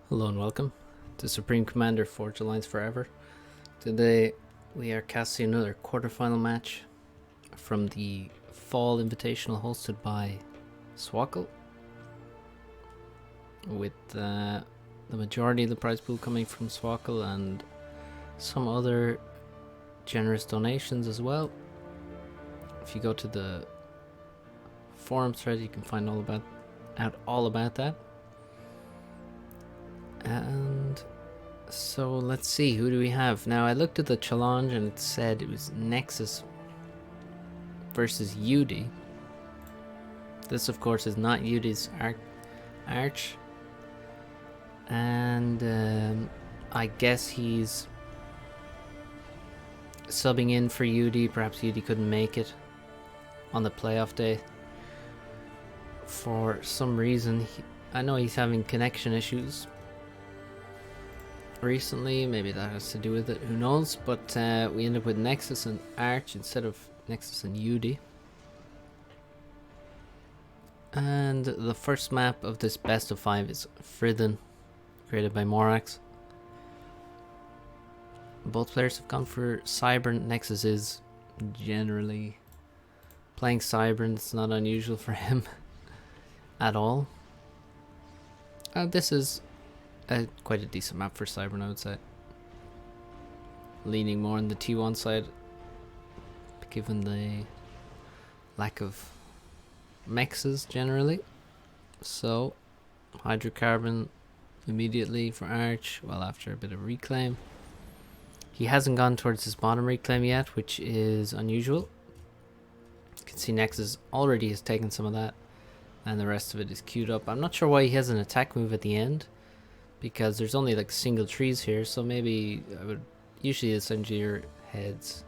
Hello and welcome to Supreme Commander Forge Alliance Forever. Today we are casting another quarterfinal match from the Fall Invitational hosted by Swackle, with the majority of the prize pool coming from Swackle and some other generous donations as well. If you go to the forum thread, you can find out all about that. And so let's see, who do we have? Now I looked at the challenge and it said it was Nexus versus UD. This of course is not UD's Arch. And I guess he's subbing in for UD. Perhaps UD couldn't make it on the playoff day for some reason. I know he's having connection issues recently, maybe that has to do with it, who knows, but we end up with Nexus and Arch instead of Nexus and UD. And the first map of this best of 5 is Fridden, created by Morax. Both players have gone for Cybern. Nexus is generally playing Cybern. It's not unusual for him at all. This is quite a decent map for Cybern, I would say. Leaning more on the T1 side, given the lack of mexes generally. So, hydrocarbon immediately for Arch, well, after a bit of reclaim. He hasn't gone towards his bottom reclaim yet, which is unusual. You can see Nexus already has taken some of that, and the rest of it is queued up. I'm not sure why he has an attack move at the end, because there's only like single trees here, so maybe I would usually this engineer heads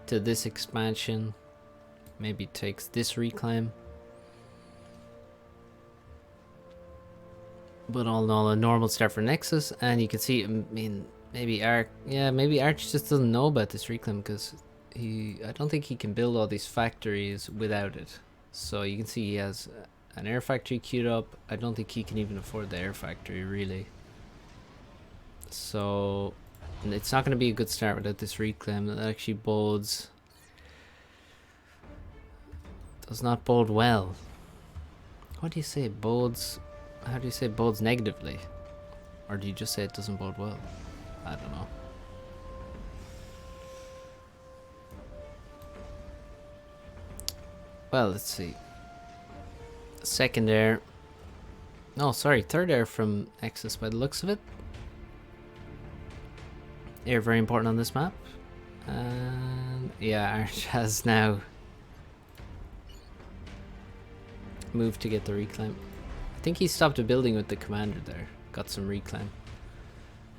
to this expansion, maybe takes this reclaim. But all in all, a normal start for Nexus, and you can see, I mean, maybe Arch just doesn't know about this reclaim, because I don't think he can build all these factories without it. So you can see he has an air factory queued up. I don't think he can even afford the air factory, really. So it's not going to be a good start without this reclaim. That actually does not bode well. What do you say? How do you say bodes negatively? Or do you just say it doesn't bode well? I don't know. Well, let's see. Second air. No, sorry, third air from Nexus by the looks of it. Air very important on this map. And yeah, Arch has now moved to get the reclaim. I think he stopped a building with the commander there. Got some reclaim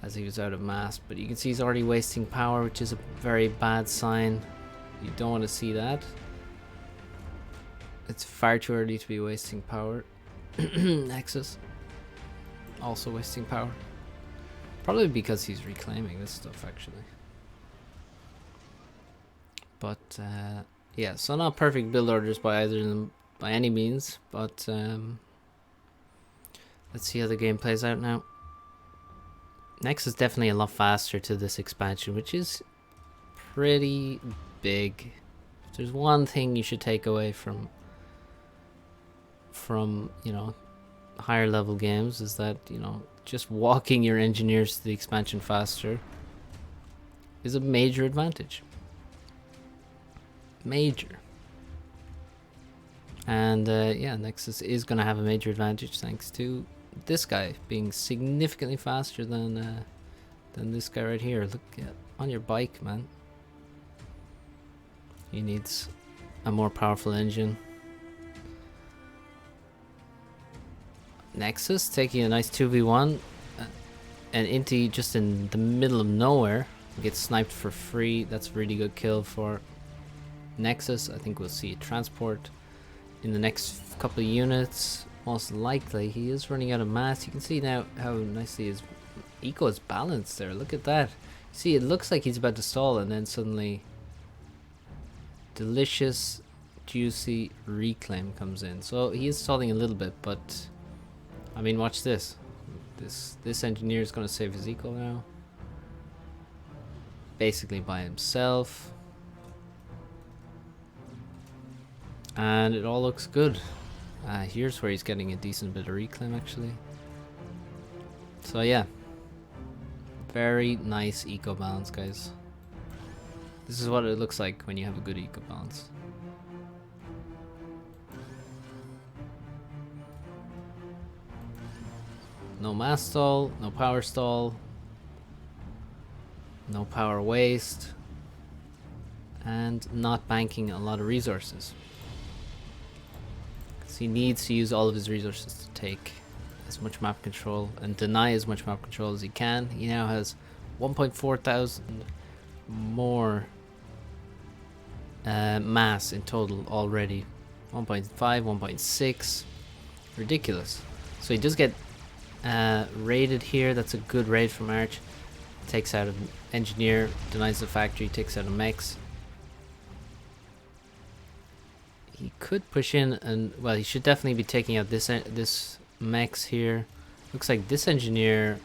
as he was out of mass. But you can see he's already wasting power, which is a very bad sign. You don't want to see that. It's far too early to be wasting power. Nexus also wasting power. Probably because he's reclaiming this stuff, actually. But yeah, so not perfect build orders by either of them by any means, but let's see how the game plays out now. Nexus is definitely a lot faster to this expansion, which is pretty big. If there's one thing you should take away from you know, higher level games, is that, you know, just walking your engineers to the expansion faster is a major advantage. Major. And yeah, Nexus is going to have a major advantage thanks to this guy being significantly faster than this guy right here. Look at on your bike, man. He needs a more powerful engine. Nexus taking a nice 2v1 and Inti just in the middle of nowhere gets sniped for free. That's a really good kill for Nexus. I think we'll see a transport in the next couple of units, most likely. He is running out of mass. You can see now how nicely his eco is balanced there. Look at that. See, it looks like he's about to stall, and then suddenly delicious juicy reclaim comes in. So he is stalling a little bit, but I mean, watch this. This engineer is going to save his eco now. Basically by himself. And it all looks good. Here's where he's getting a decent bit of reclaim actually. So yeah. Very nice eco balance, guys. This is what it looks like when you have a good eco balance. No mass stall, no power stall, no power waste, and not banking a lot of resources. So he needs to use all of his resources to take as much map control and deny as much map control as he can. He now has 1.4 thousand more mass in total already. 1.5, 1.6, ridiculous. So he does get raided here. That's a good raid from Arch. Takes out an engineer, denies the factory, takes out a mechs. He could push in and, well, he should definitely be taking out this mechs here. Looks like this engineer,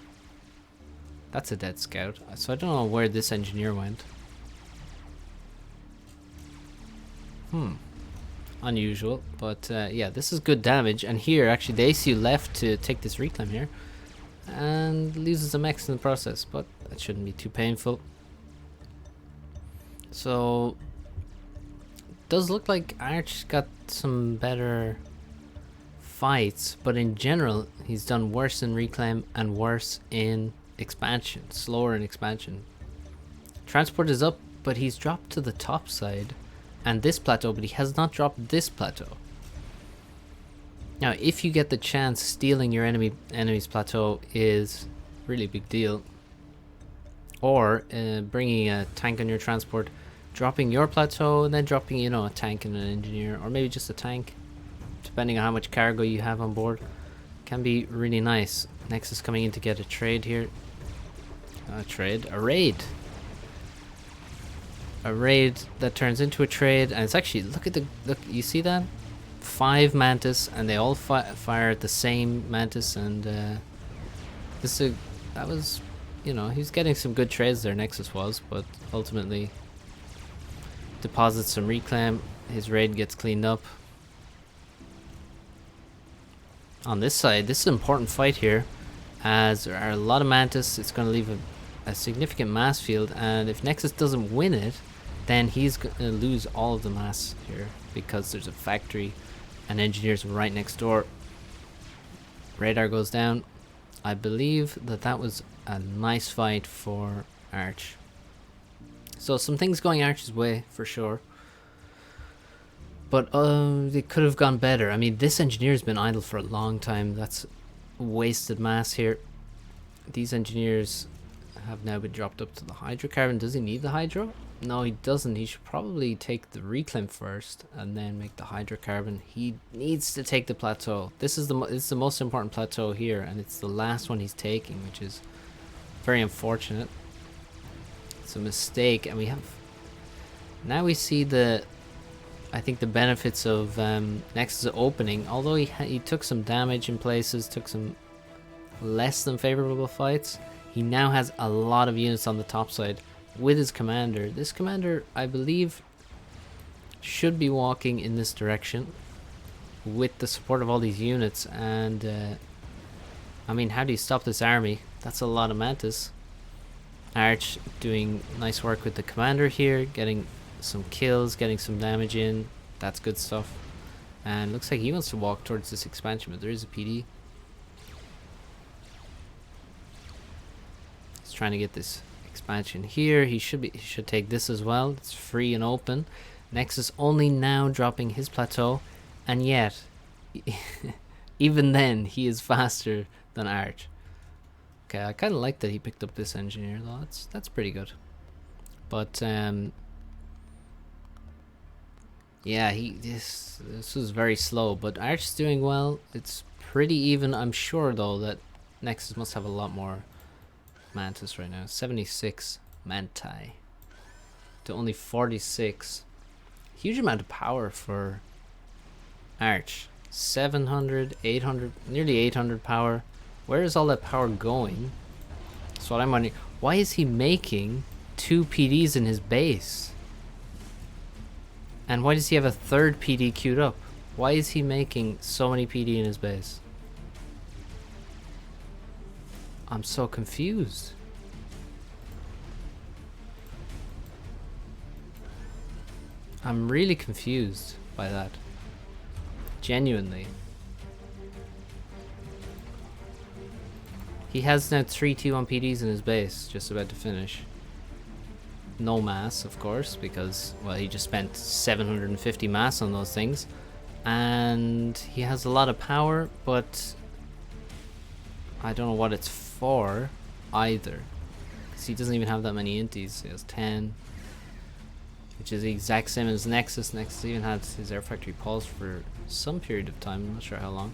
that's a dead scout. So I don't know where this engineer went. Unusual, but yeah, this is good damage. And here, actually, the ACU left to take this reclaim here and loses a mechs in the process, but that shouldn't be too painful. So does look like Arch got some better fights, but in general he's done worse in reclaim and worse in expansion, slower in expansion. Transport is up, but he's dropped to the top side and this plateau, but he has not dropped this plateau. Now if you get the chance, stealing your enemy's plateau is really a big deal, or bringing a tank on your transport, dropping your plateau and then dropping, you know, a tank and an engineer, or maybe just a tank, depending on how much cargo you have on board, can be really nice. Nexus coming in to get a trade here. A raid that turns into a trade, and it's actually, look, you see that? 5 mantis, and they all fire at the same mantis, and that was, you know, he's getting some good trades there, Nexus was, but ultimately deposits some reclaim, his raid gets cleaned up. On this side, this is an important fight here, as there are a lot of mantis. It's going to leave a significant mass field, and if Nexus doesn't win it, then he's going to lose all of the mass here, because there's a factory and engineers right next door. Radar goes down. I believe that was a nice fight for Arch. So some things going Arch's way for sure, but they could have gone better. I mean, this engineer's been idle for a long time. That's wasted mass here. These engineers have now been dropped up to the hydrocarbon. Does he need the hydro? No, he doesn't. He should probably take the reclaim first and then make the hydrocarbon. He needs to take the plateau. This is the most important plateau here, and it's the last one he's taking, which is very unfortunate. It's a mistake, and now we see I think the benefits of Nexus opening. Although he took some damage in places, took some less than favorable fights, he now has a lot of units on the top side with his commander. This commander, I believe, should be walking in this direction with the support of all these units. And I mean, how do you stop this army? That's a lot of mantis. Arch doing nice work with the commander here, getting some kills, getting some damage in. That's good stuff. And looks like he wants to walk towards this expansion, but there is a PD. He's trying to get this expansion here. He should take this as well. It's free and open. Nexus only now dropping his plateau, and yet even then he is faster than Arch. Okay, I kind of like that he picked up this engineer though. That's pretty good. But yeah, this was very slow, but Arch is doing well. It's pretty even. I'm sure though that Nexus must have a lot more mantis right now. 76 manti to only 46. Huge amount of power for Arch. 700, 800, nearly 800 power. Where is all that power going? That's what I'm wondering. Why is he making 2 PDs in his base? And why does he have a 3rd PD queued up? Why is he making so many PD in his base? I'm so confused. I'm really confused by that. Genuinely. He has now 3 T1 PDs in his base, just about to finish. No mass, of course, because, well, he just spent 750 mass on those things. And he has a lot of power, but I don't know what it's for either. Because he doesn't even have that many inties. He has 10. Which is the exact same as Nexus. Nexus even had his air factory paused for some period of time. I'm not sure how long.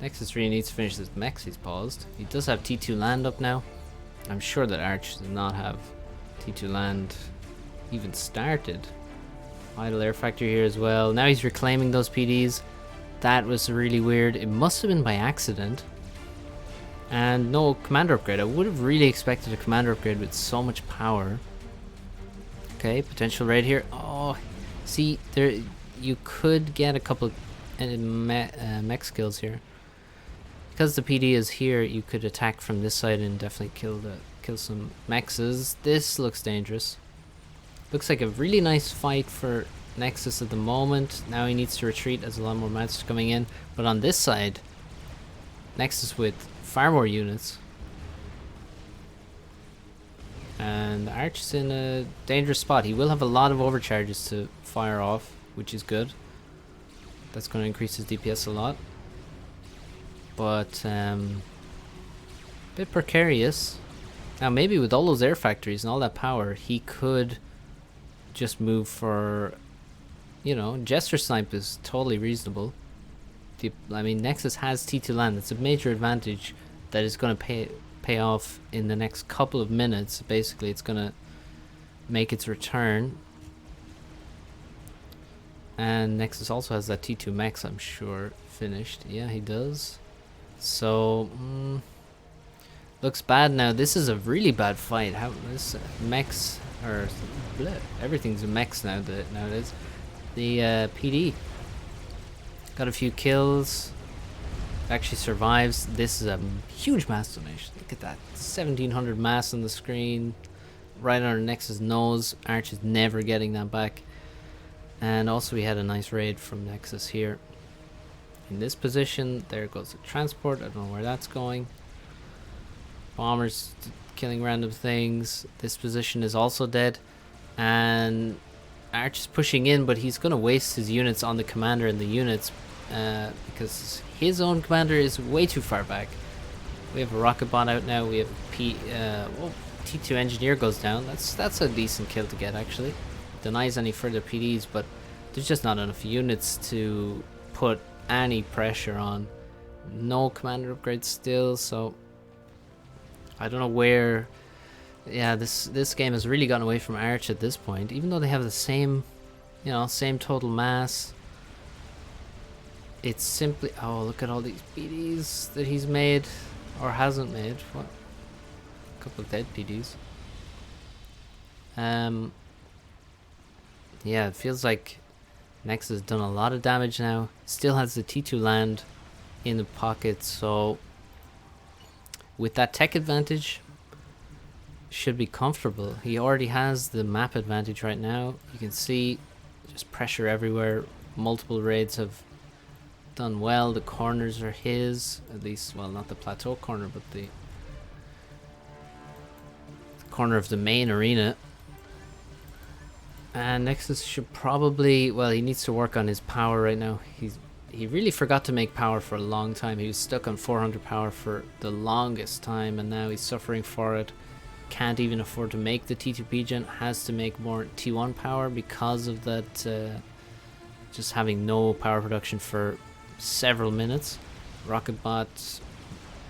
Nexus really needs to finish this mechs he's paused. He does have T2 land up now. I'm sure that Arch does not have T2 land even started. Idle air factory here as well. Now he's reclaiming those PDs. That was really weird. It must have been by accident. And no commander upgrade. I would have really expected a commander upgrade with so much power. Okay, potential raid here. Oh, see, there you could get a couple mech skills here. Because the PD is here, you could attack from this side and definitely kill some mexes. This looks dangerous. Looks like a really nice fight for Nexus at the moment. Now he needs to retreat as a lot more mats are coming in. But on this side, Nexus with far more units. And Arch is in a dangerous spot. He will have a lot of overcharges to fire off, which is good. That's going to increase his DPS a lot. But a bit precarious. Now maybe with all those air factories and all that power, he could just move for, you know, Jester Snipe is totally reasonable. I mean, Nexus has T2 land. It's a major advantage that is going to pay off in the next couple of minutes. Basically, it's going to make its return. And Nexus also has that T2 mechs, I'm sure, finished. Yeah, he does. So, looks bad now. This is a really bad fight. How this mechs or everything's a mechs now nowadays. The PD got a few kills. Actually survives. This is a huge mass donation. Look at that, 1700 mass on the screen, right on our Nexus nose. Arch is never getting that back. And also we had a nice raid from Nexus here. In this position, there goes the transport. I don't know where that's going. Bombers killing random things. This position is also dead. And Arch is pushing in, but he's going to waste his units on the commander and the units because his own commander is way too far back. We have a rocket bot out now. We have T2 engineer goes down. That's a decent kill to get, actually. Denies any further PDs, but there's just not enough units to put any pressure on. No commander upgrades still, so I don't know where. Yeah, this game has really gotten away from Arch at this point, even though they have the same, you know, same total mass. It's simply, oh, look at all these PDs that he's made or hasn't made. What? A couple of dead PDs. Yeah, it feels like Nexus has done a lot of damage now. Still has the T2 land in the pocket, so with that tech advantage, should be comfortable. He already has the map advantage right now. You can see just pressure everywhere. Multiple raids have done well. The corners are his, at least, well, not the plateau corner, but the corner of the main arena. And Nexus should probably, well, he needs to work on his power right now. He really forgot to make power for a long time. He was stuck on 400 power for the longest time, and now he's suffering for it. Can't even afford to make the T2P gen, has to make more T1 power because of that, just having no power production for several minutes. Rocket bot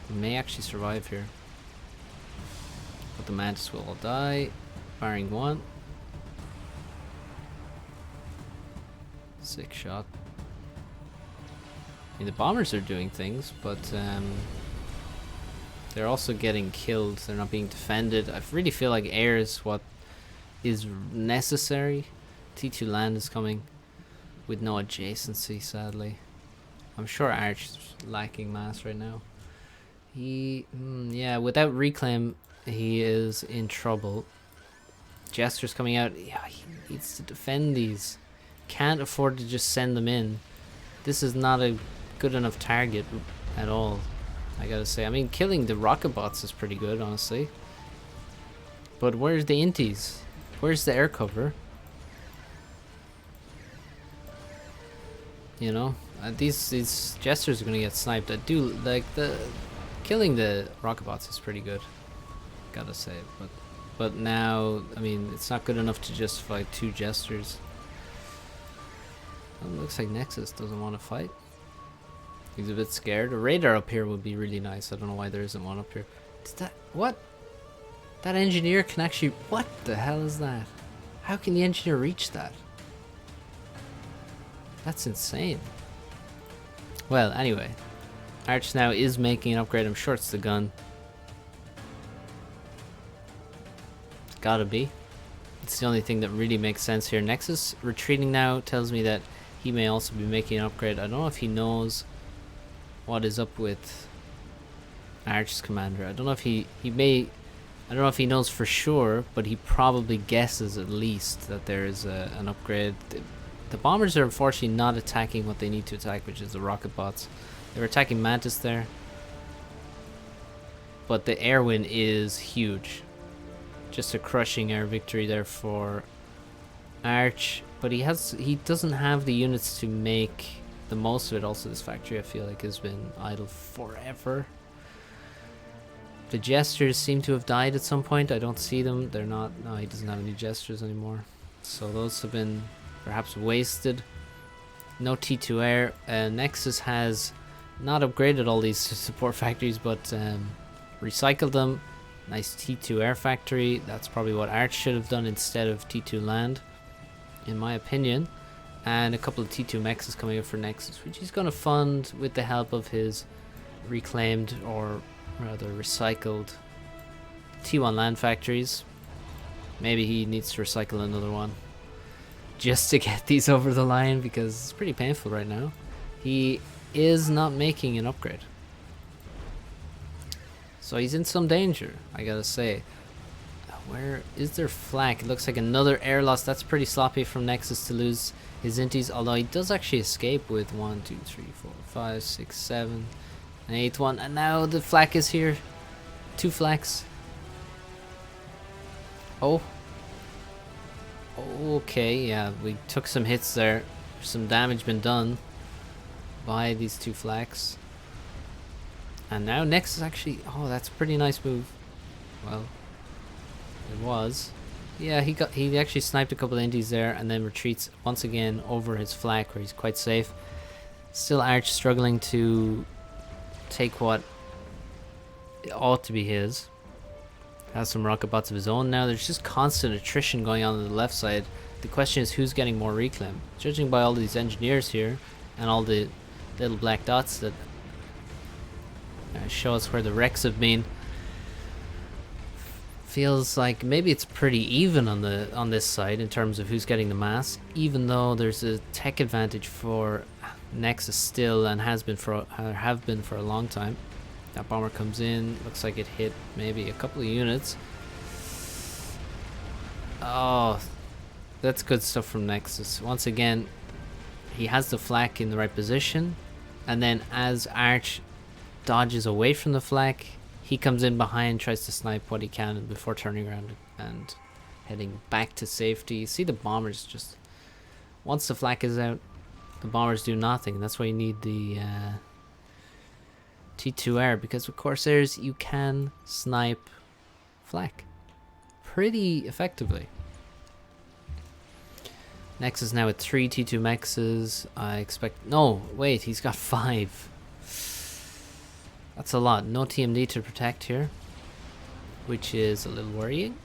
may actually survive here, but the Mantis will all die, barring one. Sick shot. I mean, the bombers are doing things, but They're also getting killed. They're not being defended. I really feel like air is what is necessary. T2 land is coming with no adjacency, sadly. I'm sure Arch is lacking mass right now. Yeah, without reclaim, he is in trouble. Jester's coming out. Yeah, he needs to defend these. Can't afford to just send them in. This is not a good enough target at all, I gotta say. I mean, killing the rocket bots is pretty good, honestly. But where's the inties? Where's the air cover? You know, these Jesters are gonna get sniped. I do like killing the rocket bots is pretty good, gotta say. But now, I mean, it's not good enough to just fight 2 Jesters. It looks like Nexus doesn't want to fight. He's a bit scared. A radar up here would be really nice. I don't know why there isn't one up here. Is that what? That engineer can actually. What the hell is that? How can the engineer reach that? That's insane. Well, anyway, Arch now is making an upgrade. I'm sure it's the gun. It's gotta be. It's the only thing that really makes sense here. Nexus retreating now tells me that he may also be making an upgrade. I don't know if he knows what is up with Arch's commander. I don't know if he may. I don't know if he knows for sure, but he probably guesses at least that there is an upgrade. The bombers are unfortunately not attacking what they need to attack, which is the rocket bots. They were attacking Mantis there, but the air win is huge. Just a crushing air victory there for Arch, but he doesn't have the units to make the most of it. Also, this factory I feel like has been idle forever. The Jesters seem to have died at some point. I don't see them. They're not. No, he doesn't have any Jesters anymore. So those have been perhaps wasted. No T2 air. Nexus has not upgraded all these support factories, but recycled them. Nice T2 air factory. That's probably what Arch should have done instead of T2 land, in my opinion. And a couple of T2 mechs is coming up for Nexus, which he's going to fund with the help of his reclaimed, or rather recycled, T1 land factories. Maybe he needs to recycle another one just to get these over the line, because it's pretty painful right now. He is not making an upgrade, so he's in some danger, I gotta say. Where is their flak? It looks like another air loss. That's pretty sloppy from Nexus to lose his inties, although he does actually escape with 1, 2, 3, 4, 5, 6, 7, an 8th one, and now the flak is here. 2 flaks. Oh. Okay, yeah, we took some hits there. Some damage been done by these 2 flaks. And now Nexus actually, oh, that's a pretty nice move. Well, it was. Yeah, he actually sniped a couple of indies there and then retreats once again over his flak where he's quite safe. Still Arch struggling to take what ought to be his. Has some rocket bots of his own now. There's just constant attrition going on the left side. The question is who's getting more reclaim. Judging by all these engineers here and all the little black dots that show us where the wrecks have been, feels like maybe it's pretty even on this side in terms of who's getting the mass, even though there's a tech advantage for Nexus still, and have been for a long time. That bomber comes in, looks like it hit maybe a couple of units. Oh, that's good stuff from Nexus. Once again, he has the flak in the right position, and then as Arch dodges away from the flak, he comes in behind, tries to snipe what he can before turning around and heading back to safety. See the bombers just, once the flak is out, the bombers do nothing. That's why you need the T2R, because with Corsairs you can snipe flak pretty effectively. Nexus now with 3 T2 mexes. I expect, no, wait, he's got 5. That's a lot. No TMD to protect here, which is a little worrying.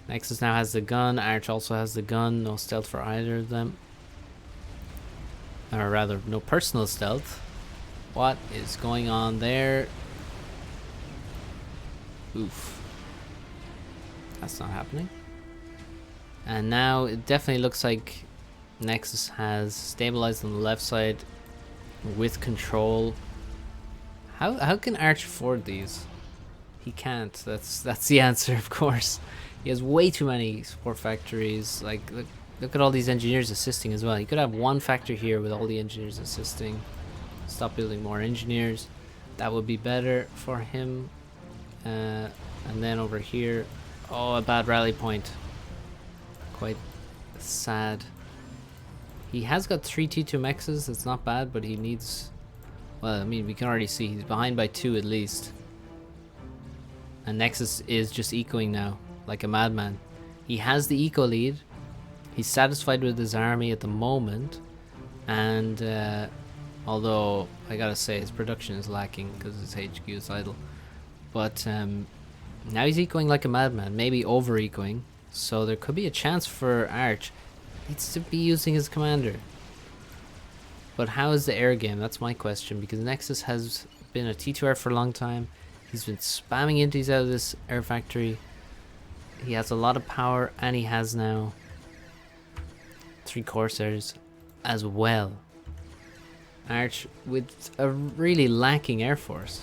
Nexus now has the gun. Arch also has the gun. No stealth for either of them. Or rather, no personal stealth. What is going on there? Oof. That's not happening. And now it definitely looks like Nexus has stabilized on the left side with control. How can Arch afford these? He can't. That's the answer, of course. He has way too many support factories. Like, look at all these engineers assisting as well. He could have one factory here with all the engineers assisting. Stop building more engineers. That would be better for him. And then over here, oh, a bad rally point. Quite sad. He has got 3 T2 mexes. It's not bad, but he needs... Well, I mean, we can already see he's behind by 2 at least. And Nexus is just ecoing now, like a madman. He has the eco lead. He's satisfied with his army at the moment. And although, I gotta say, his production is lacking because his HQ is idle. But now he's ecoing like a madman, maybe over-ecoing. So there could be a chance for Arch. Needs to be using his commander. But how is the air game? That's my question, because Nexus has been a T2R for a long time. He's been spamming empties out of this air factory. He has a lot of power, and he has now 3 Corsairs as well. Arch with a really lacking air force.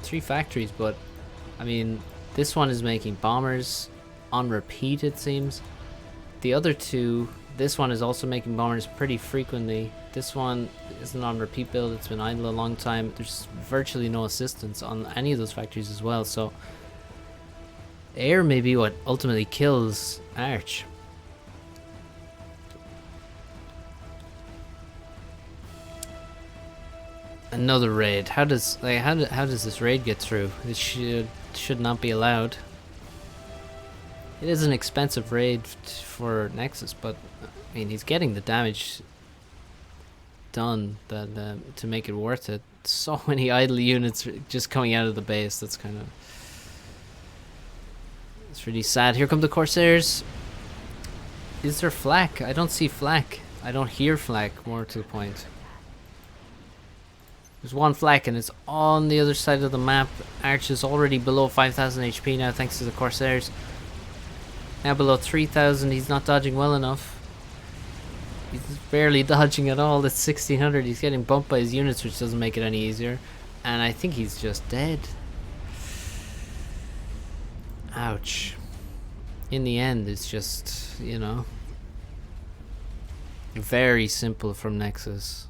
3 factories, but I mean, this one is making bombers on repeat, it seems. The other 2, this one is also making bombers pretty frequently. This one isn't on repeat build, it's been idle a long time. There's virtually no assistance on any of those factories as well, so air may be what ultimately kills Arch. Another raid. How does this raid get through? It should not be allowed. It is an expensive raid for Nexus, but I mean, he's getting the damage done that to make it worth it. So many idle units just coming out of the base. That's kind of, it's really sad. Here come the Corsairs. Is there flak? I don't see flak. I don't hear flak, more to the point. There's one flak and it's on the other side of the map. Arch is already below 5,000 HP now thanks to the Corsairs. Now below 3,000, he's not dodging well enough. He's barely dodging at all. It's 1,600. He's getting bumped by his units, which doesn't make it any easier. And I think he's just dead. Ouch. In the end, it's just, you know, very simple from Nexus.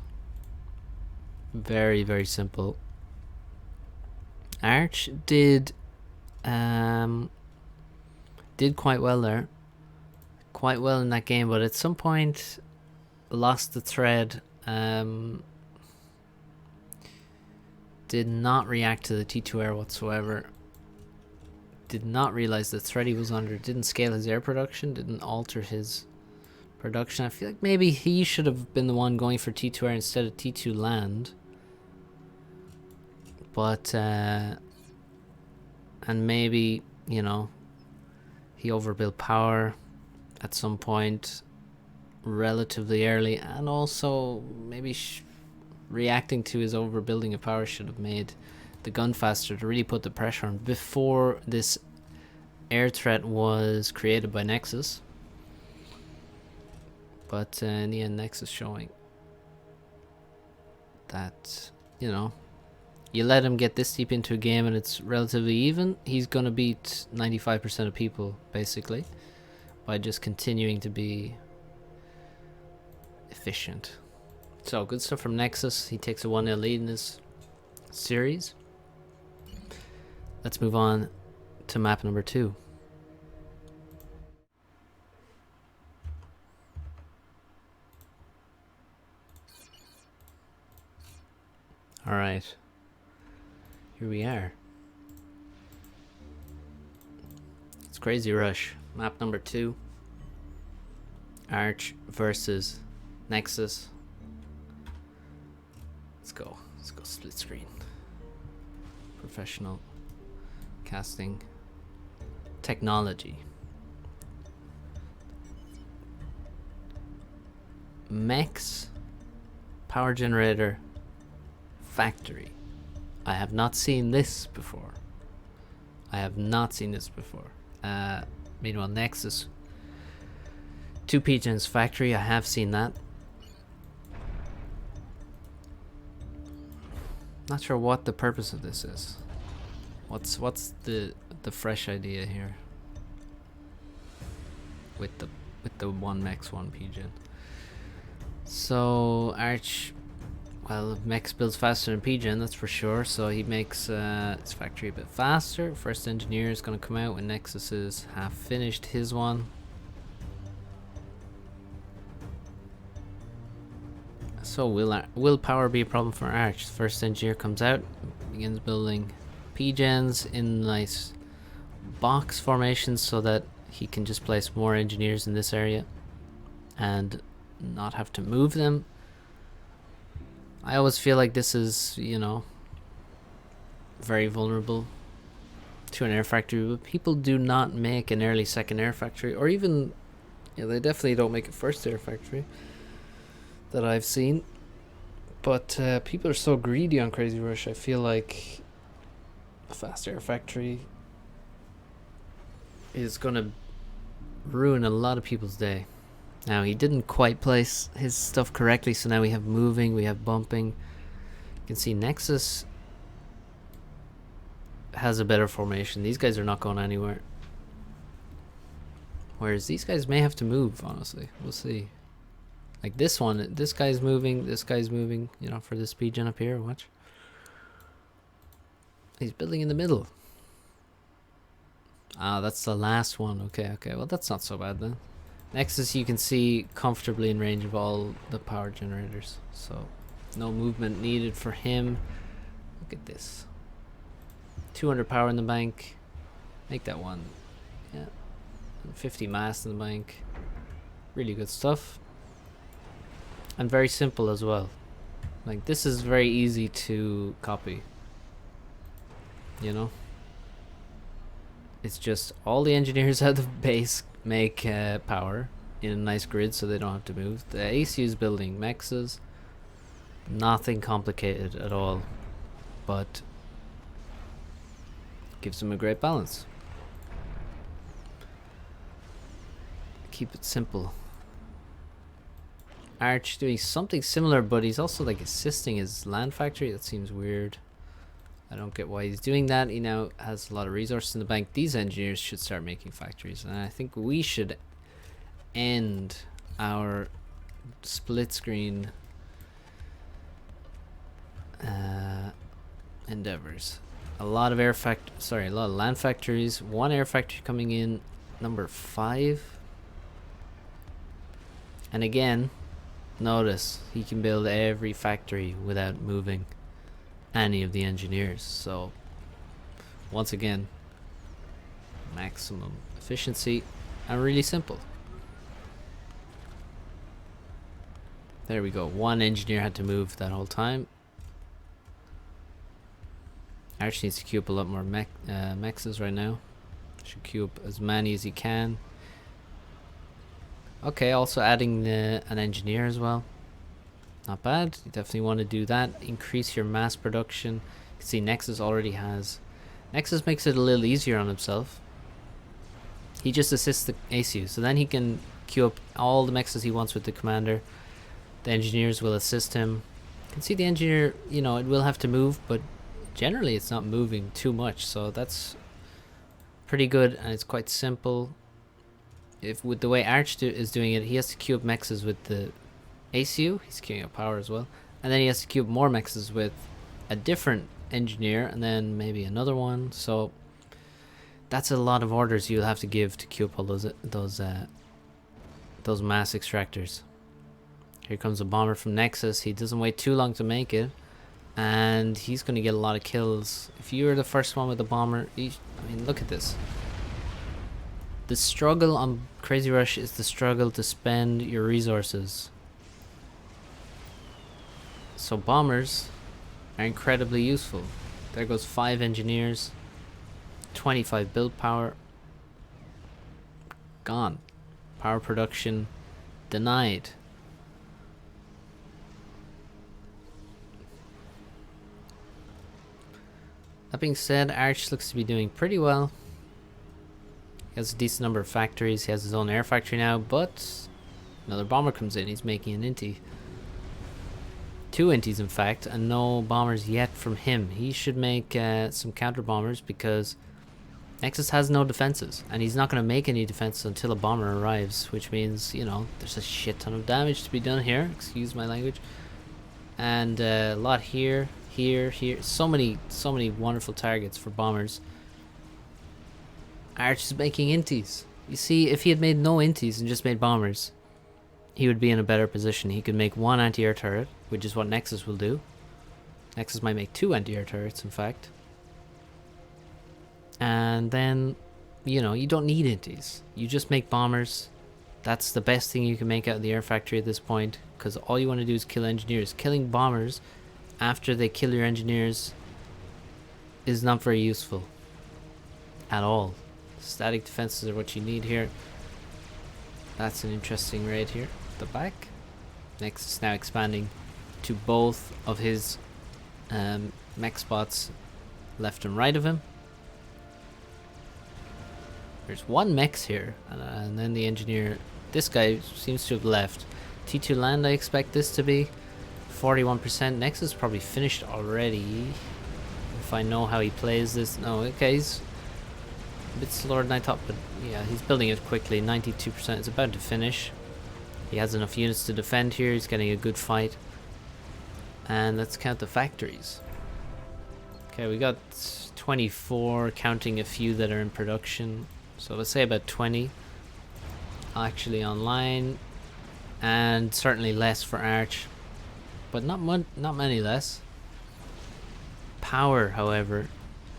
Very, very simple. Arch did quite well there. Quite well in that game, but at some point lost the thread. Did not react to the T2R whatsoever. Did not realize the threat he was under. Didn't scale his air production. Didn't alter his production. I feel like maybe he should have been the one going for T2R instead of T2 land. But and maybe, you know, he overbuilt power at some point relatively early, and also maybe reacting to his overbuilding of power should have made the gun faster to really put the pressure on before this air threat was created by Nexus. But in the end, Nexus showing that, you know, you let him get this deep into a game and it's relatively even, he's gonna beat 95% of people basically by just continuing to be efficient. So good stuff from Nexus. He takes a 1-0 lead in this series. Let's move on to map number 2. Alright, here we are. It's Crazy Rush, map number 2. Arch versus Nexus. Let's go split screen. Professional casting technology. Mechs, power generator, factory. I have not seen this before. I have not seen this before. Meanwhile, Nexus, 2 pigeons factory, I have seen that. Not sure what the purpose of this is. What's the fresh idea here with the 1 Mex 1 pigeon? So Arch, well, Mex builds faster than pigeon, that's for sure. So he makes his factory a bit faster. First engineer is going to come out when Nexus is half finished his one. So will power be a problem for Arch? First engineer comes out, begins building pigeons in nice box formations so that he can just place more engineers in this area and not have to move them. I always feel like this is, you know, very vulnerable to an air factory, but people do not make an early second air factory, or even, yeah, they definitely don't make a first air factory that I've seen. But people are so greedy on Crazy Rush. I feel like a fast air factory is gonna ruin a lot of people's day. Now, he didn't quite place his stuff correctly, so now we have moving, we have bumping. You can see Nexus has a better formation. These guys are not going anywhere, whereas these guys may have to move, honestly. We'll see. Like this one, this guy's moving, you know, for this pigeon up here. Watch. He's building in the middle. Ah, that's the last one. Okay. Well, that's not so bad then. Nexus, you can see comfortably in range of all the power generators. So, no movement needed for him. Look at this. 200 power in the bank. Make that one. Yeah. 50 mass in the bank. Really good stuff. And very simple as well. Like, this is very easy to copy. You know? It's just all the engineers at the base make power in a nice grid so they don't have to move. The ACU is building mexes. Nothing complicated at all. But gives them a great balance. Keep it simple. Arch doing something similar, but he's also like assisting his land factory. That seems weird. I don't get why he's doing that. He now has a lot of resources in the bank. These engineers should start making factories, and I think we should end our split screen endeavors. A lot of land factories. 1 air factory coming in, number 5. And again, notice he can build every factory without moving any of the engineers. So once again, maximum efficiency and really simple. There we go. 1 engineer had to move that whole time. Arch needs to queue up a lot more mexes right now. Should queue up as many as he can. Okay, also adding an engineer as well. Not bad. You definitely want to do that. Increase your mass production. You can see Nexus already has. Nexus makes it a little easier on himself. He just assists the ACU, so then he can queue up all the mexes he wants with the commander. The engineers will assist him. You can see the engineer, you know, it will have to move, but generally it's not moving too much, so that's pretty good, and it's quite simple. If with the way Arch is doing it, he has to queue up mexes with the ACU. He's queuing up power as well, and then he has to queue up more mexes with a different engineer, and then maybe another one. So that's a lot of orders you'll have to give to queue up all those mass extractors. Here comes a bomber from Nexus. He doesn't wait too long to make it, and he's going to get a lot of kills. If you're the first one with the bomber, I mean, look at this. The struggle on Crazy Rush is the struggle to spend your resources. So bombers are incredibly useful. There goes 5 engineers, 25 build power, gone. Power production denied. That being said, Arch looks to be doing pretty well. He has a decent number of factories. He has his own air factory now, but another bomber comes in. He's making an intie. 2 inties, in fact, and no bombers yet from him. He should make some counter bombers because Nexus has no defenses, and he's not going to make any defenses until a bomber arrives, which means, you know, there's a shit ton of damage to be done here. Excuse my language. And a lot here, here. So many wonderful targets for bombers. Arch is making inties. You see, if he had made no inties and just made bombers, he would be in a better position. He could make 1 anti-air turret, which is what Nexus will do. Nexus might make 2 anti-air turrets, in fact. And then, you know, you don't need inties. You just make bombers. That's the best thing you can make out of the air factory at this point, because all you want to do is kill engineers. Killing bombers after they kill your engineers is not very useful at all. Static defenses are what you need here. That's an interesting raid here at the back. Nexus now expanding to both of his mech spots left and right of him. There's 1 mech here, and then the engineer. This guy seems to have left. T2 land, I expect this to be 41%. Nexus probably finished already. If I know how he plays this. No, okay, he's a bit slower than I thought, but yeah, he's building it quickly. 92%. It's about to finish. He has enough units to defend here. He's getting a good fight. And let's count the factories. Okay, we got 24, counting a few that are in production. So let's say about 20 actually online, and certainly less for Arch, but not many less. Power, however,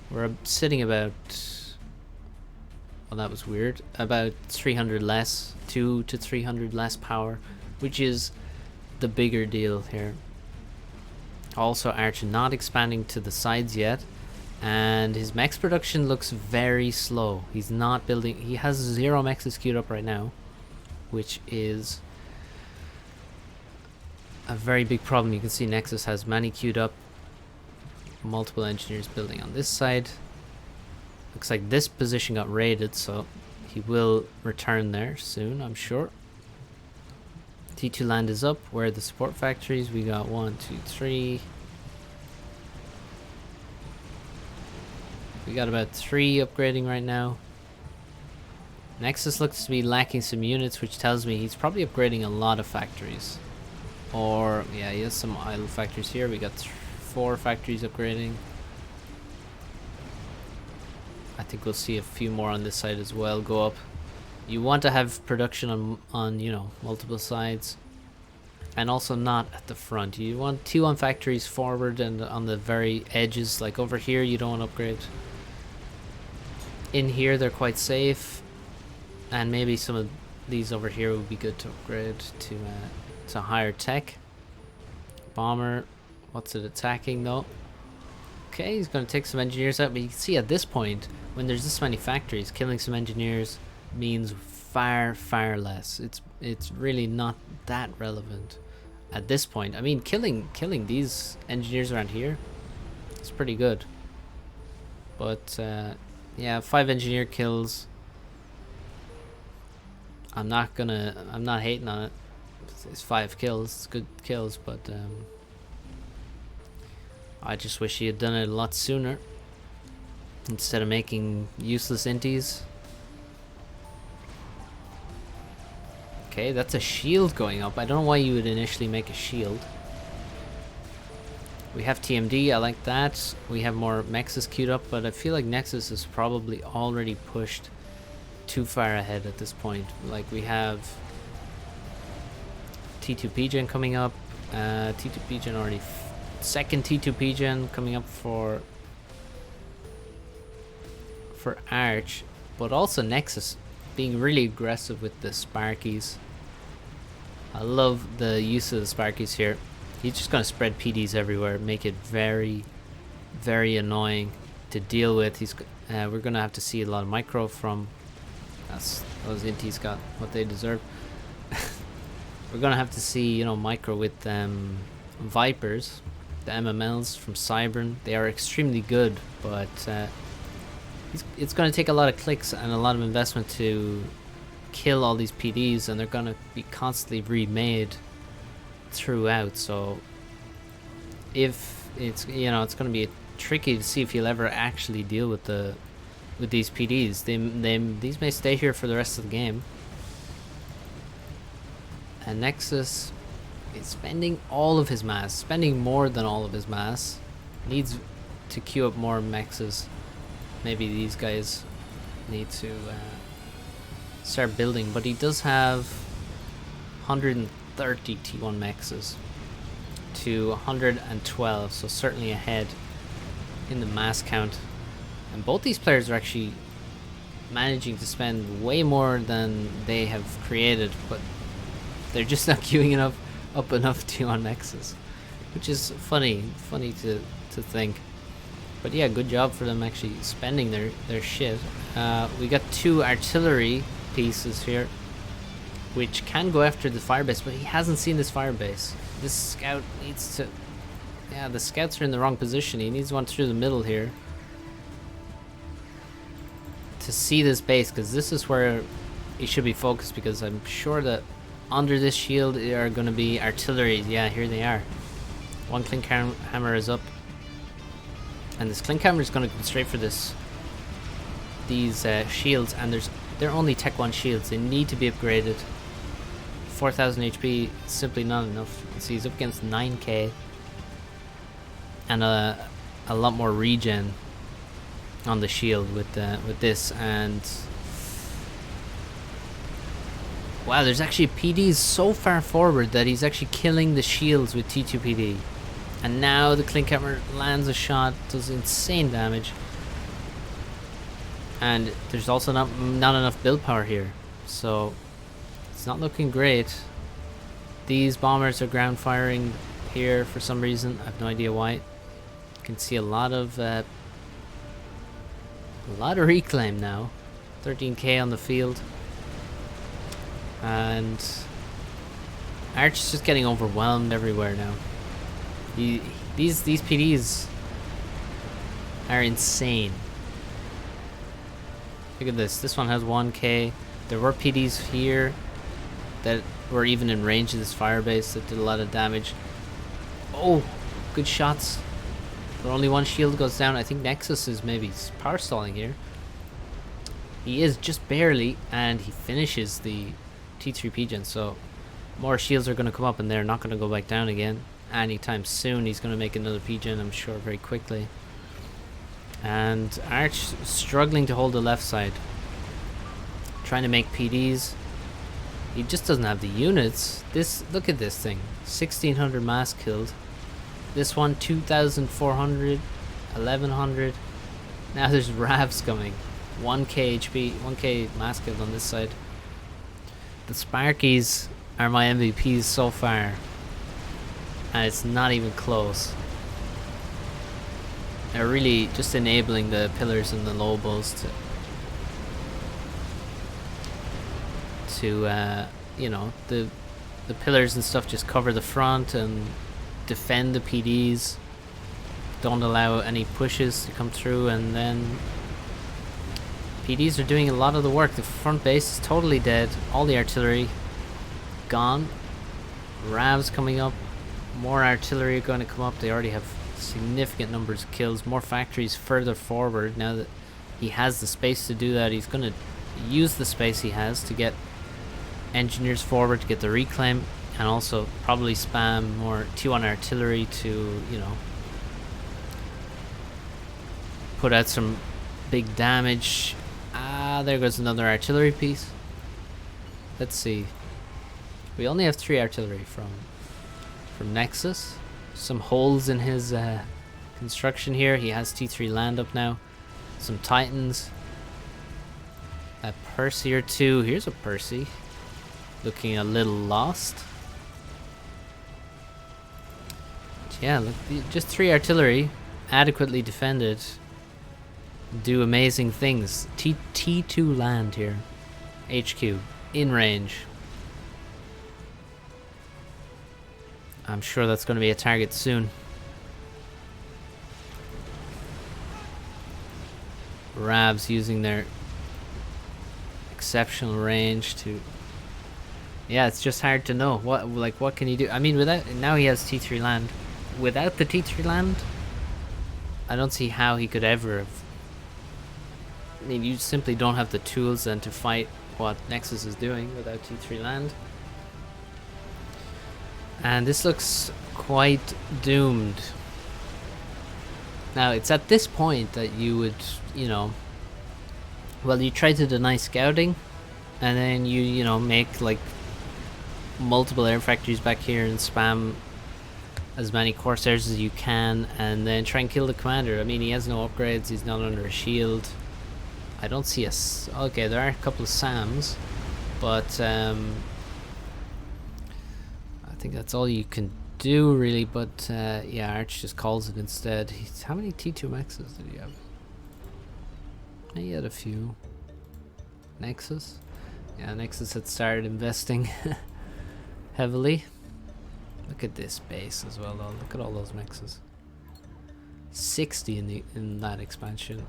we're sitting about, well, that was weird, about 300 less, 200 to 300 less power, which is the bigger deal here. Also, Arch not expanding to the sides yet, and his mechs production looks very slow. He's not building. He has 0 mechs queued up right now, which is a very big problem. You can see Nexus has many queued up, multiple engineers building on this side. Looks like this position got raided, so he will return there soon, I'm sure. T2 land is up. Where are the support factories? We got 1, 2, 3. We got about 3 upgrading right now. Nexus looks to be lacking some units, which tells me he's probably upgrading a lot of factories. Or, yeah, he has some idle factories here. We got 4 factories upgrading. I think we'll see a few more on this side as well go up. You want to have production on you know, multiple sides. And also not at the front. You want 2 on factories forward and on the very edges. Like over here, you don't want to upgrade. In here, they're quite safe. And maybe some of these over here would be good to upgrade to higher tech. Bomber, what's it attacking though? Okay, he's going to take some engineers out, but you can see at this point, when there's this many factories, killing some engineers means far less. It's really not that relevant at this point. I mean, killing these engineers around here, it's pretty good. But yeah, 5 engineer kills. I'm not hating on it. It's 5 kills. It's good kills, but I just wish he had done it a lot sooner instead of making useless inties. Okay, that's a shield going up. I don't know why you would initially make a shield. We have TMD, I like that. We have more Nexus queued up, but I feel like Nexus is probably already pushed too far ahead at this point. Like, we have T2 Gen coming up. T2 Gen already... second T2 Gen coming up for Arch, but also Nexus being really aggressive with the Sparkies. I love the use of the Sparkies here. He's just going to spread PDs everywhere, make it very annoying to deal with. We're going to have to see a lot of micro from those inties got what they deserve. We're going to have to see, you know, micro with Vipers, the MMLs from Cybern. They are extremely good, but it's going to take a lot of clicks and a lot of investment to kill all these PDs, and they're going to be constantly remade throughout. So if it's, you know, it's going to be tricky to see if you'll ever actually deal with these PDs. These may stay here for the rest of the game. And Nexus is spending all of his mass, spending more than all of his mass. Needs to queue up more mexes. Maybe these guys need to start building, but he does have 130 T1 mexes to 112, so certainly ahead in the mass count. And both these players are actually managing to spend way more than they have created, but they're just not queuing up enough T1 mexes, which is funny to think. But yeah, good job for them actually spending their shit. We got 2 artillery pieces here, which can go after the firebase, but he hasn't seen this firebase. This scout needs to... Yeah, the scouts are in the wrong position. He needs one through the middle here to see this base, because this is where he should be focused, because I'm sure that under this shield are going to be artillery. Yeah, here they are. One clink hammer is up, and this clink hammer is going to go straight for these shields, and they're only Tech 1 shields. They need to be upgraded. 4,000 HP is simply not enough. You can see he's up against 9k and a lot more regen on the shield with this. And wow, there's actually PDs so far forward that he's actually killing the shields with T2 PD. And now the clink hammer lands a shot, does insane damage. And there's also not enough build power here, so it's not looking great. These bombers are ground firing here for some reason. I have no idea why. You can see a lot of reclaim now. 13k on the field, and Arch is just getting overwhelmed everywhere now. These PDs are insane. Look at this. This one has 1k. There were PDs here that were even in range of this firebase that did a lot of damage. Oh, good shots. But only one shield goes down. I think Nexus is maybe power stalling here. He is, just barely, and he finishes the T3 P-Gen. So more shields are going to come up, and they're not going to go back down again anytime soon. He's going to make another P-Gen, I'm sure, very quickly. And Arch struggling to hold the left side, trying to make PDs. He just doesn't have the units. Look at this thing, 1600 mass killed. This one 2400, 1100. Now there's Ravs coming, 1k HP, 1k mass killed on this side. The Sparkies are my MVPs so far, and it's not even close. They're really just enabling the pillars and the Lobos to you know, the pillars and stuff just cover the front and defend the PDs. Don't allow any pushes to come through, and then PDs are doing a lot of the work. The front base is totally dead. All the artillery gone. Ravs coming up. More artillery are going to come up. They already have significant numbers of kills. More factories further forward. Now that he has the space to do that, he's going to use the space he has to get engineers forward, to get the reclaim, and also probably spam more T1 artillery to, you know, put out some big damage. There goes another artillery piece. Let's see. We only have 3 artillery from Nexus. Some holes in his construction here. He has T3 land up now. Some Titans. A Percy or 2. Here's a Percy. Looking a little lost. But yeah, look, just 3 artillery, adequately defended, do amazing things. T2 land here. HQ. In range. I'm sure that's going to be a target soon. Ravs using their exceptional range to... Yeah, it's just hard to know what can he do. I mean, without, now he has T3 land. Without the T3 land, I don't see how he could ever have... I mean, you simply don't have the tools then to fight what Nexus is doing without T3 land. And this looks quite doomed. Now, it's at this point that you would, you know... Well, you try to deny scouting, and then you know, make like multiple air factories back here and spam as many Corsairs as you can, and then try and kill the commander. I mean, he has no upgrades, he's not under a shield. I don't see a... Okay, there are a couple of SAMs, but I think that's all you can do, really. But yeah, Arch just calls it instead. How many T2 Maxes did he have? He had a few. Nexus? Yeah, Nexus had started investing heavily. Look at this base as well, though. Look at all those mexes. 60 in that expansion.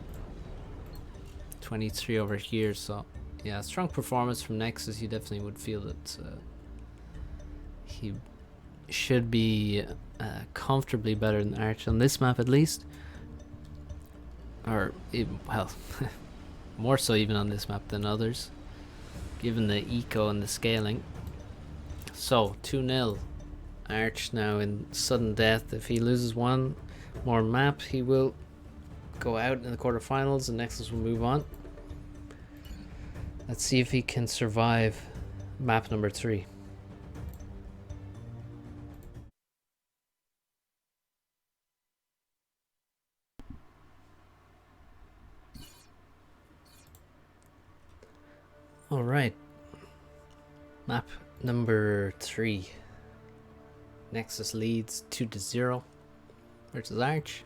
23 over here, so yeah, strong performance from Nexus. You definitely would feel that he should be comfortably better than Arch on this map, at least. Or, well, more so even on this map than others, given the eco and the scaling. So, 2-0. Arch now in sudden death. If he loses one more map, he will go out in the quarterfinals and Nexus will move on. Let's see if he can survive map number 3. Alright. Map number 3. Nexus leads 2-0 versus Arch.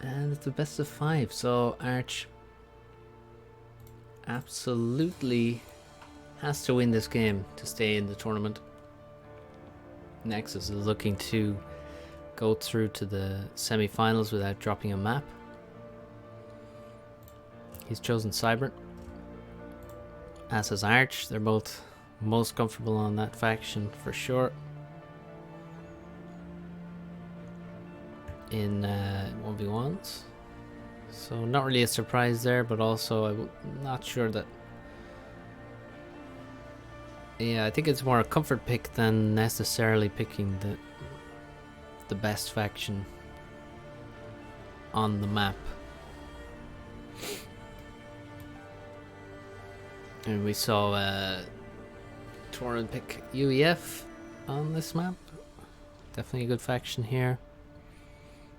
And it's the best of 5, so Arch absolutely has to win this game to stay in the tournament. Nexus is looking to go through to the semi-finals without dropping a map. He's chosen Cybern, as has Arch. They're both most comfortable on that faction for sure. In 1v1s. So not really a surprise there, but also I'm not sure that... Yeah, I think it's more a comfort pick than necessarily picking the best faction on the map. And we saw Torin pick UEF on this map. Definitely a good faction here.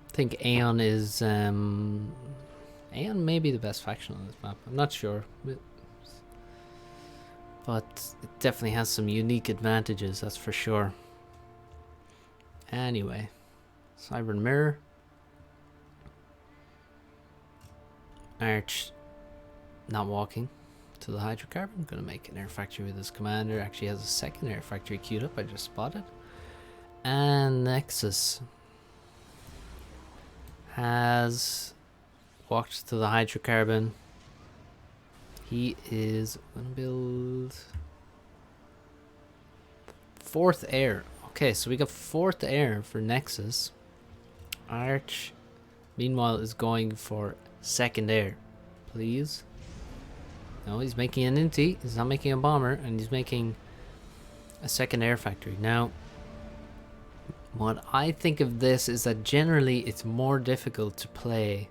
I think Aeon is... Aeon may be the best faction on this map. I'm not sure. But it definitely has some unique advantages, that's for sure. Anyway. Cyber Mirror. Arch not walking to the hydrocarbon. Gonna make an air factory with his commander. Actually has a second air factory queued up, I just spotted. And Nexus has walked to the hydrocarbon. He is gonna build 4th air. Okay, so we got 4th air for Nexus. Arch, meanwhile, is going for 2nd air. Please. No, he's making an inti. He's not making a bomber, and he's making a 2nd air factory. Now, what I think of this is that generally it's more difficult to play,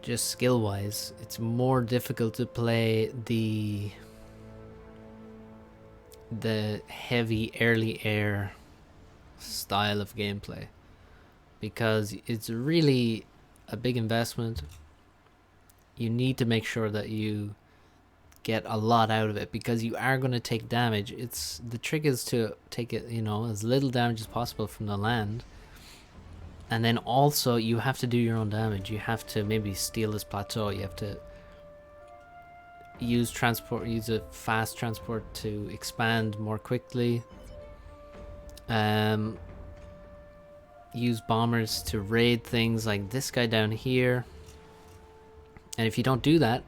just skill wise, it's more difficult to play the heavy early air style of gameplay, because it's really a big investment. You need to make sure that you get a lot out of it, because you are going to take damage. It's the trick is to take it, you know, as little damage as possible from the land, and then also you have to do your own damage. You have to maybe steal this plateau. You have to use a fast transport to expand more quickly. Yeah, use bombers to raid things like this guy down here. And if you don't do that,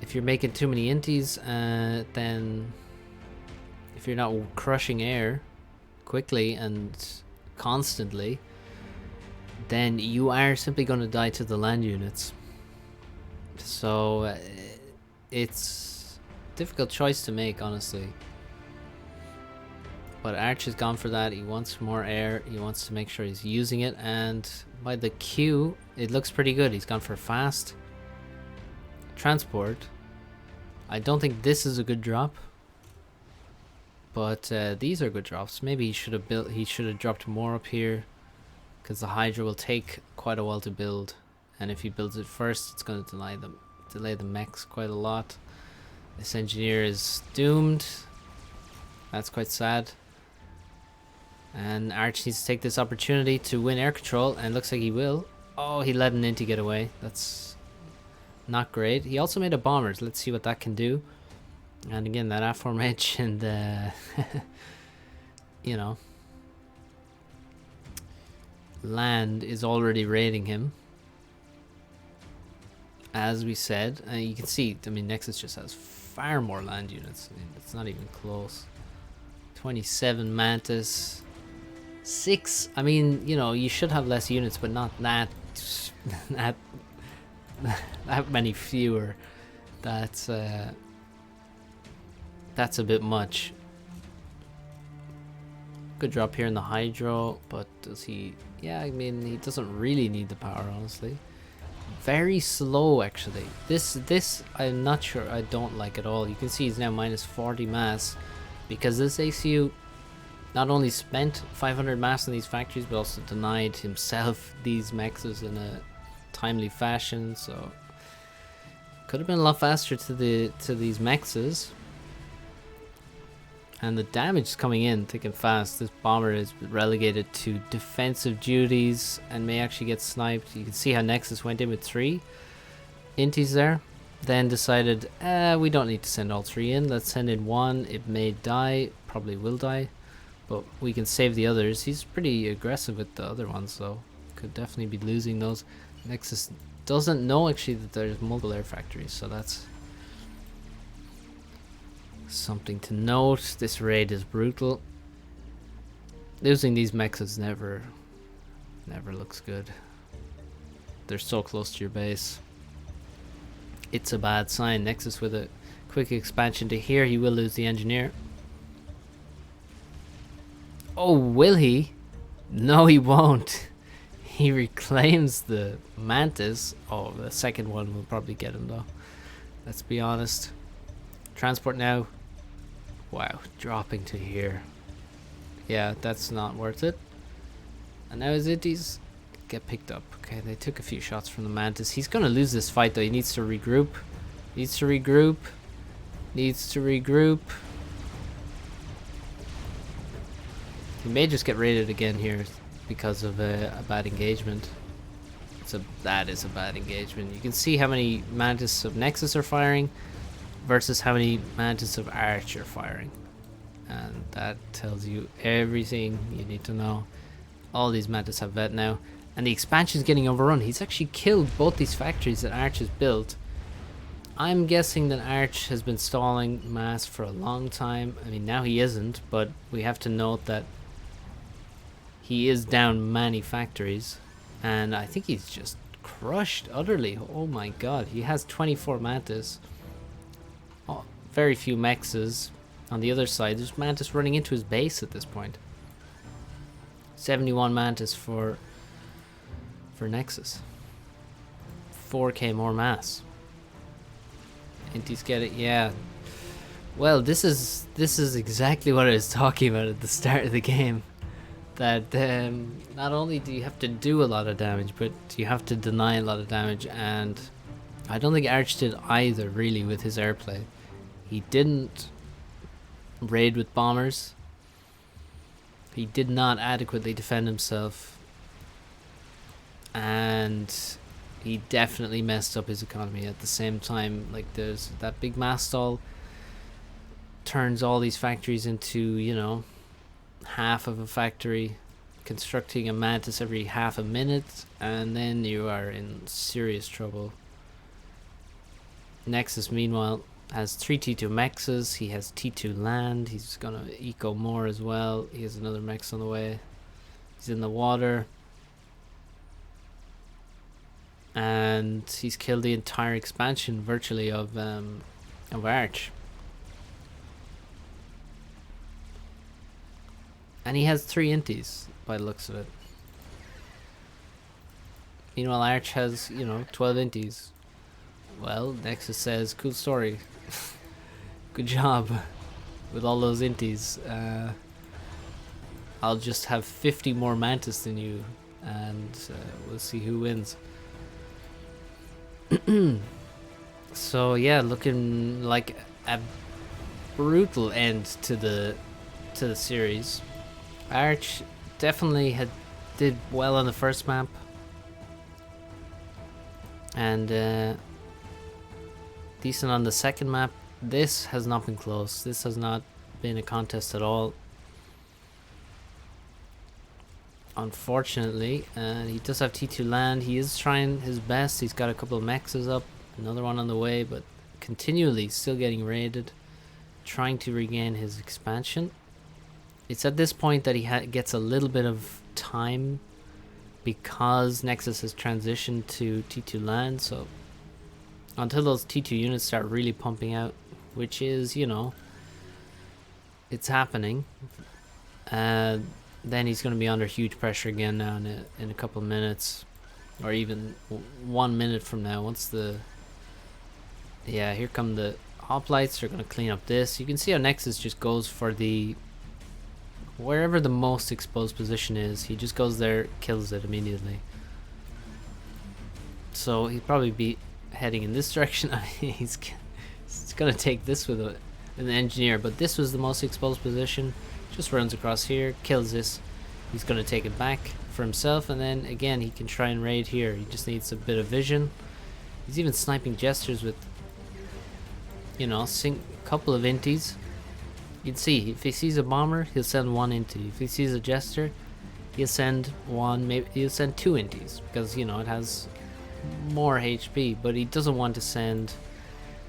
if you're making too many inties, then if you're not crushing air quickly and constantly, then you are simply going to die to the land units. So it's a difficult choice to make, honestly. But Arch has gone for that. He wants more air. He wants to make sure he's using it. And by the Q, it looks pretty good. He's gone for fast transport. I don't think this is a good drop. But these are good drops. Maybe he should have dropped more up here, because the Hydra will take quite a while to build. And if he builds it first, it's going to delay the mechs quite a lot. This engineer is doomed. That's quite sad. And Arch needs to take this opportunity to win air control, and looks like he will. Oh, he let an inti get away. That's not great. He also made a bomber. Let's see what that can do. And again, that aforementioned, you know, land is already raiding him. As we said, you can see, I mean, Nexus just has far more land units. I mean, it's not even close. 27 Mantis. 6. I mean, you know, you should have less units, but not that that many fewer. That's a bit much. Good drop here in the Hydro, but does he? Yeah, I mean, he doesn't really need the power, honestly. Very slow, actually. This I'm not sure. I don't like at all. You can see he's now minus 40 mass, because this ACU not only spent 500 mass in these factories, but also denied himself these mexes in a timely fashion. So could have been a lot faster to these mexes. And the damage is coming in thick and fast. This bomber is relegated to defensive duties and may actually get sniped. You can see how Nexus went in with 3 inties there. Then decided, we don't need to send all 3 in. Let's send in 1. It may die. Probably will die. But we can save the others. He's pretty aggressive with the other ones, so could definitely be losing those. Nexus doesn't know actually that there's multiple air factories, so that's something to note. This raid is brutal. Losing these mechs never looks good. They're so close to your base. It's a bad sign. Nexus with a quick expansion to here. He will lose the engineer. Oh, will he? No, he won't. He reclaims the Mantis. Oh, the second one will probably get him though. Let's be honest. Transport now. Wow, dropping to here. Yeah, that's not worth it. And now his inties get picked up. Okay, they took a few shots from the Mantis. He's gonna lose this fight though. He needs to regroup. Needs to regroup. Needs to regroup. He may just get raided again here because of a bad engagement. That is a bad engagement. You can see how many Mantis of Nexus are firing versus how many Mantis of Arch are firing. And that tells you everything you need to know. All these Mantis have vet now. And the expansion is getting overrun. He's actually killed both these factories that Arch has built. I'm guessing that Arch has been stalling mass for a long time. I mean, now he isn't, but we have to note that he is down many factories. And I think he's just crushed utterly. Oh my god, he has 24 Mantis. Oh, very few mexes. On the other side, there's Mantis running into his base at this point. 71 Mantis for Nexus. 4k more mass. Inties get it, yeah. Well, this is exactly what I was talking about at the start of the game. That not only do you have to do a lot of damage, but you have to deny a lot of damage, and I don't think Arch did either really with his airplay. He didn't raid with bombers. He did not adequately defend himself, and he definitely messed up his economy at the same time. Like, there's that big mass stall turns all these factories into, you know, half of a factory. constructing a mantis every half a minute, and then you are in serious trouble. Nexus, meanwhile, has 3 T2 mexes. He has T2 land. He's gonna eco more as well. He has another mex on the way. He's in the water. And he's killed the entire expansion, virtually, of Arch. And he has 3 inties, by the looks of it. Meanwhile, Arch has, 12 inties. Well, Nexus says, cool story. Good job with all those inties. I'll just have 50 more mantis than you, and we'll see who wins. So yeah, looking like a brutal end to the series. Arch definitely did well on the first map, and decent on the second map. This has not been close. This has not been a contest at all, unfortunately. He does have T2 land. He is trying his best. He's got a couple of mexes up, another one on the way, but continually still getting raided, trying to regain his expansion. It's at this point that he gets a little bit of time, because Nexus has transitioned to T2 land. So until those T2 units start really pumping out, which is, it's happening, then he's going to be under huge pressure again now in a couple of minutes, or even 1 minute from now. Once here come the hoplites. They're going to clean up this. You can see how Nexus just goes for wherever the most exposed position is. He just goes there, kills it immediately. So he'd probably be heading in this direction. He's going to take this with an engineer, but this was the most exposed position. Just runs across here, kills this. He's going to take it back for himself, and then again he can try and raid here. He just needs a bit of vision. He's even sniping jesters with, a couple of inties. You can see if he sees a bomber, he'll send 1 intie. If he sees a jester, he'll send 1, maybe he'll send 2 inties, because it has more HP. But he doesn't want to send,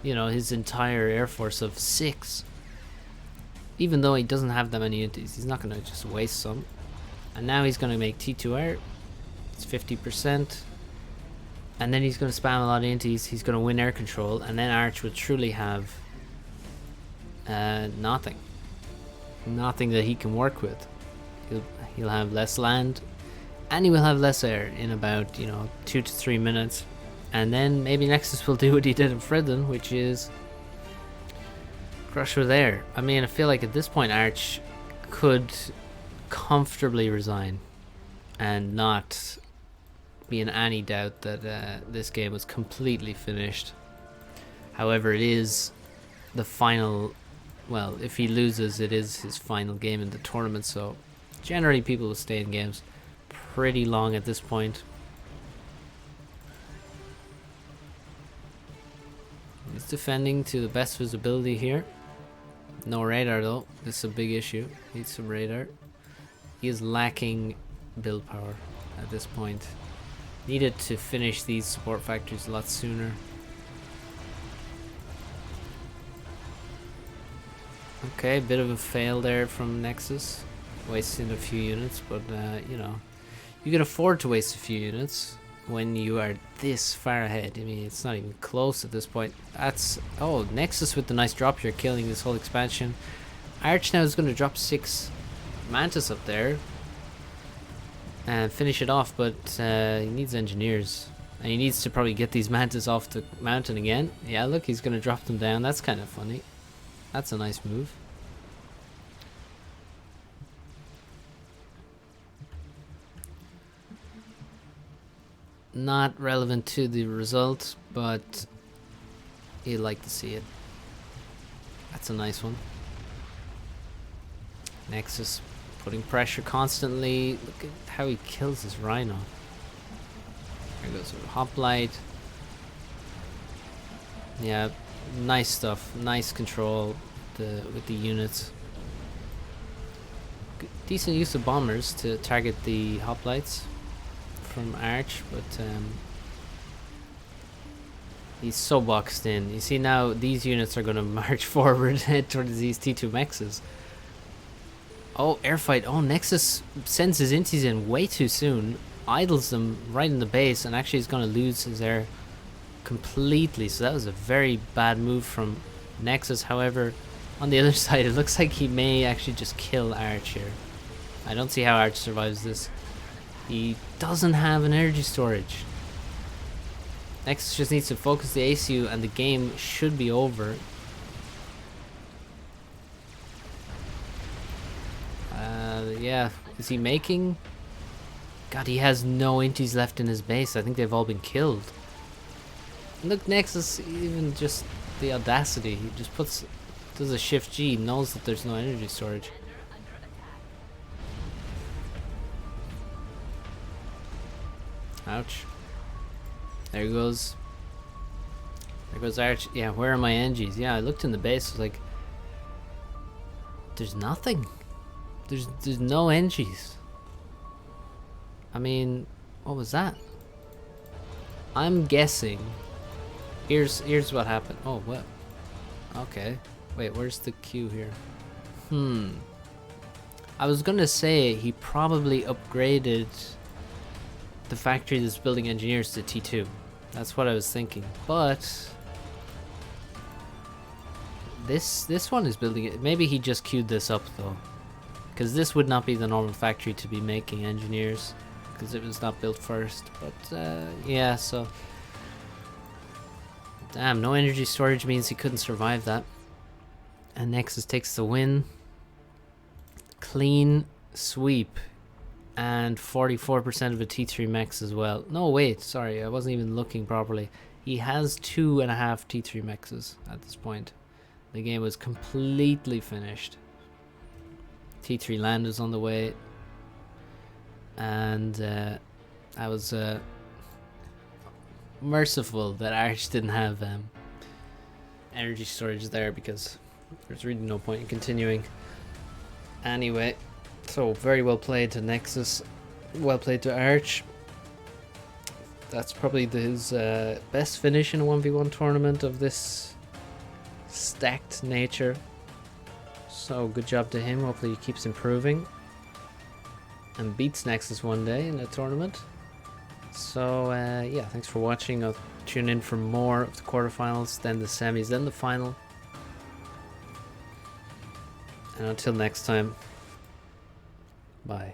his entire air force of 6. Even though he doesn't have that many inties, he's not going to just waste some. And now he's going to make T2R. It's 50%. And then he's going to spam a lot of inties. He's going to win air control. And then Arch will truly have nothing. Nothing that he can work with. He'll have less land. And he will have less air in about, 2 to 3 minutes. And then maybe Nexus will do what he did in Fridden, which is crush with air. I mean, I feel like at this point Arch could comfortably resign and not be in any doubt that this game was completely finished. However, it is the final, well, if he loses, it is his final game in the tournament, so generally people will stay in games pretty long at this point. He's defending to the best visibility here. No radar though, this is a big issue. Needs some radar. He is lacking build power at this point. Needed to finish these support factories a lot sooner. Okay, a bit of a fail there from Nexus. Wasting a few units, but you can afford to waste a few units when you are this far ahead. I mean, it's not even close at this point. Oh, Nexus with the nice drop here, killing this whole expansion. Arch now is going to drop 6 Mantis up there and finish it off, but he needs engineers, and he needs to probably get these Mantis off the mountain again. Yeah, look, he's going to drop them down. That's kind of funny. That's a nice move. Not relevant to the result, but you'd like to see it. That's a nice one. Nexus putting pressure constantly. Look at how he kills this Rhino. There goes with Hoplite. Yeah, nice stuff. Nice control with the units. decent use of bombers to target the hoplites from Arch, but he's so boxed in. You see now these units are going to march forward towards these T2 mexes. Oh, airfight. Oh, Nexus sends his intis in way too soon, idles them right in the base, and actually is going to lose his air completely. So that was a very bad move from Nexus. However, on the other side, it looks like he may actually just kill Arch here. I don't see how Arch survives this. He doesn't have an energy storage. Nexus just needs to focus the ACU and the game should be over. Yeah, is he making? God, he has no inties left in his base. I think they've all been killed. Look, Nexus, even just the audacity. He just does a shift G, knows that there's no energy storage. Ouch. There he goes. There goes Arch. Yeah, where are my NGs? Yeah, I looked in the base, was like, there's nothing. There's no NGs. I mean, what was that? I'm guessing. Here's what happened. Oh, what? Okay. Wait, where's the queue here? I was gonna say he probably upgraded the factory that's building engineers to T2. That's what I was thinking. But this one is building it. Maybe he just queued this up though, because this would not be the normal factory to be making engineers, because it was not built first. But yeah, so damn, no energy storage means he couldn't survive that. And Nexus takes the win. Clean sweep. And 44% of a T3 mechs as well. No, wait, sorry, I wasn't even looking properly. He has 2.5 T3 mexes at this point. The game was completely finished. T3 land is on the way. And I was merciful that Arch didn't have energy storage there, because there's really no point in continuing. Anyway, so very well played to Nexus, well played to Arch. That's probably his best finish in a 1v1 tournament of this stacked nature. So good job to him. Hopefully he keeps improving and beats Nexus one day in a tournament. So yeah, thanks for watching. I'll tune in for more of the quarterfinals, then the semis, then the final. And until next time, bye.